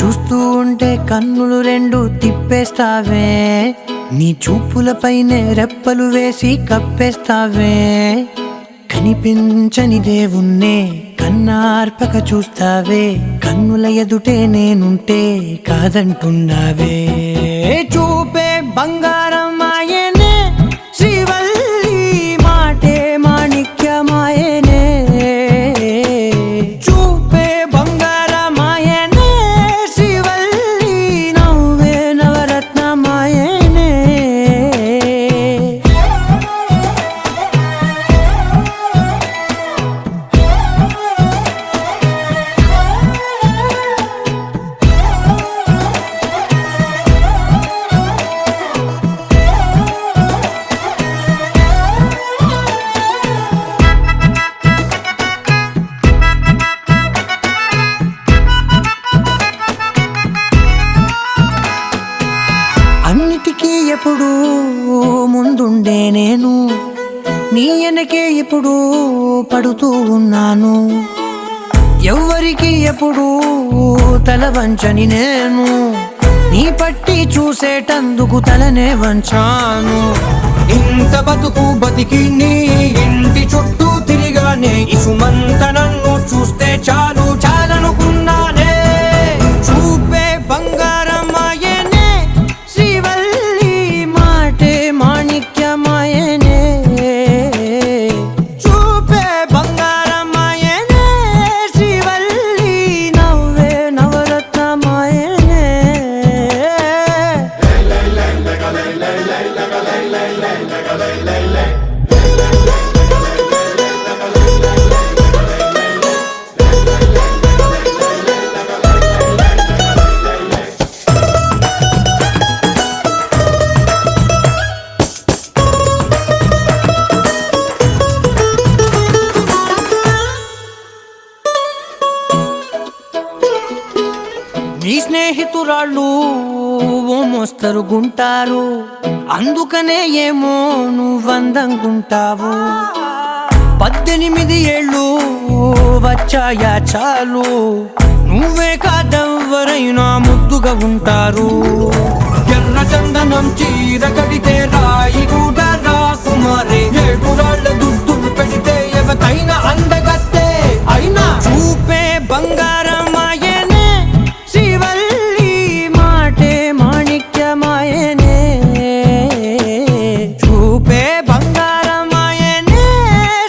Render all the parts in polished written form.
చూస్తూ ఉంటే కన్నులు రెండు తిప్పేస్తావే, నీ చూపులపైనే రెప్పలు వేసి కప్పేస్తావే. కనిపించని దేవుణ్ణే కన్నార్పక చూస్తావే, కన్నుల ఎదుటే నేనుంటే కాదంటున్నావే. చూపే బంగారం ఆయనే శ్రీవల్లి, మాటే మాణిక్యమాయనే. చూపే బంగారం ఆయనే శ్రీవల్లి, నవ్వే నవరత్నమాయనే. అన్నిటికీ ఎప్పుడూ ముందుండే నేను, నీ వెనకే ఎప్పుడూ పడుతూ ఉన్నాను. ఎవ్వరికి ఎప్పుడూ తల వంచని నేను, నీ పట్టి చూసేటందుకు తలనే వంచాను. ఇంత బతుకు బతికి నీ ఇంటి చుట్టూ తిరిగానే, ఇసుమంత నన్ను చూస్తే చాలు చాలనుకున్నానే. చూపే బంగారం ఆయనే శ్రీవల్లి, మాటే మాణిక్యమాయనే. చూపే బంగారం ఆయనే శ్రీవల్లి, నవ్వే నవరత్నమాయనే. నీ స్నేహితురాళ్ళు ఓ మోస్తరుగుంటారు, అందుకనే ఏమో నువ్వందంగుంటావు. 18 ఏళ్ళు వచ్చాయా చాలు, నువ్వే కాదెవ్వరైనా ముద్దుగా ఉంటారు. ఎర్ర చందనం చీర కడితే రాయి కూడా రాకుమారే, 7 రాళ్ళ దుద్దులు పెడితే ఎవతైనా అందగత్తే అయినా. చూపే బంగారం ఆయనే శ్రీవల్లి, మాటే మాణిక్యమాయనే. చూపే బంగారం ఆయనే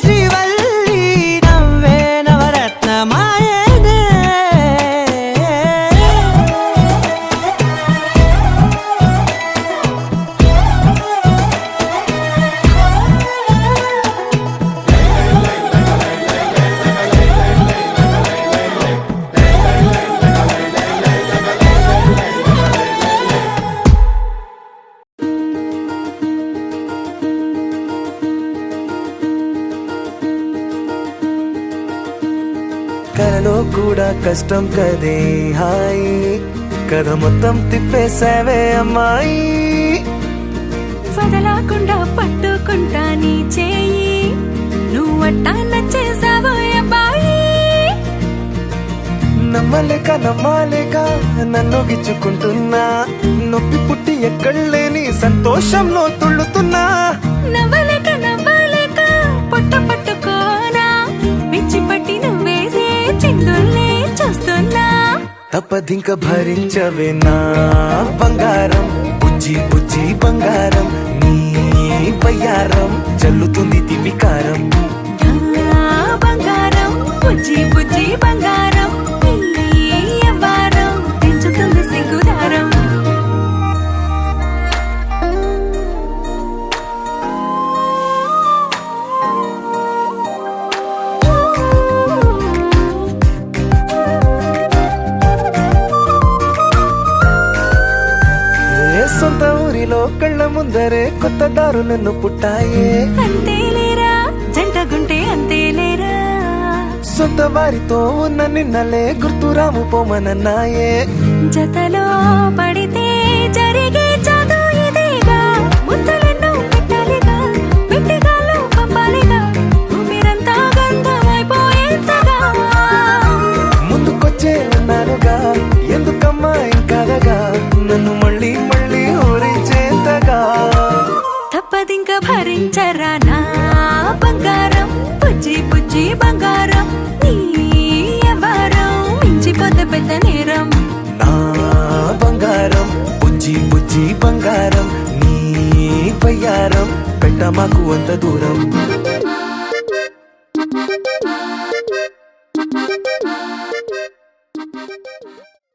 శ్రీవల్లి, నవ్వే నవరత్నమాయనే. కలలో కూడా కష్టం కదే హాయి, కథ మొత్తం తిప్పేసావే అమ్మాయి. వదలకుండా పట్టుకుంటా నీ చేయి, నువ్వట్టా నచ్చేసావో అబ్బాయి. నమ్మలేక నమ్మాలేక నన్ను గిచ్చుకుంటున్నా, నొప్పి పుట్టి ఎక్కడలేని సంతోషంలో తుళ్ళుతున్నా. నవ్వలేక నవ్వలేక పొట్ట పట్టుకోనా, పిచ్చి పట్టి నువ్వేసే చిందుల్నే చూస్తున్నా. తప్పదింక భరించవే నా బంగారం, బుజ్జి బుజ్జి బంగారం, నీ బయ్యారం చల్లుతుంది తిమికారం. ఆ బంగారం బుజ్జి బుజ్జి బంగారం, నీ యవ్వారం పెంచుతుంది సిగ్గుదారం. సొంత ఊరిలో కళ్ళ ముందరే కొత్త దారులను పుట్టాయే, అంతేలేరా జంటగుంటే అంతేలేరా. సొంత వారితో ఉన్న నిన్నలే గుర్తురాము పోమనన్నాయే. జతలో పడితే జరిగే చదు ఇదేగా, ముద్దలెన్నో పెట్టాలిగా, పెట్టిగాల్లో పంపాలిగా, ఊపిరంతా గంధమైపోయేంతగా. ముందుకొచ్చే ఉన్నానుగా ఎందుకమ్మా బుజ్జి బంగారం నీ వయ్యారం పెట్ట మాకు అంత దూరం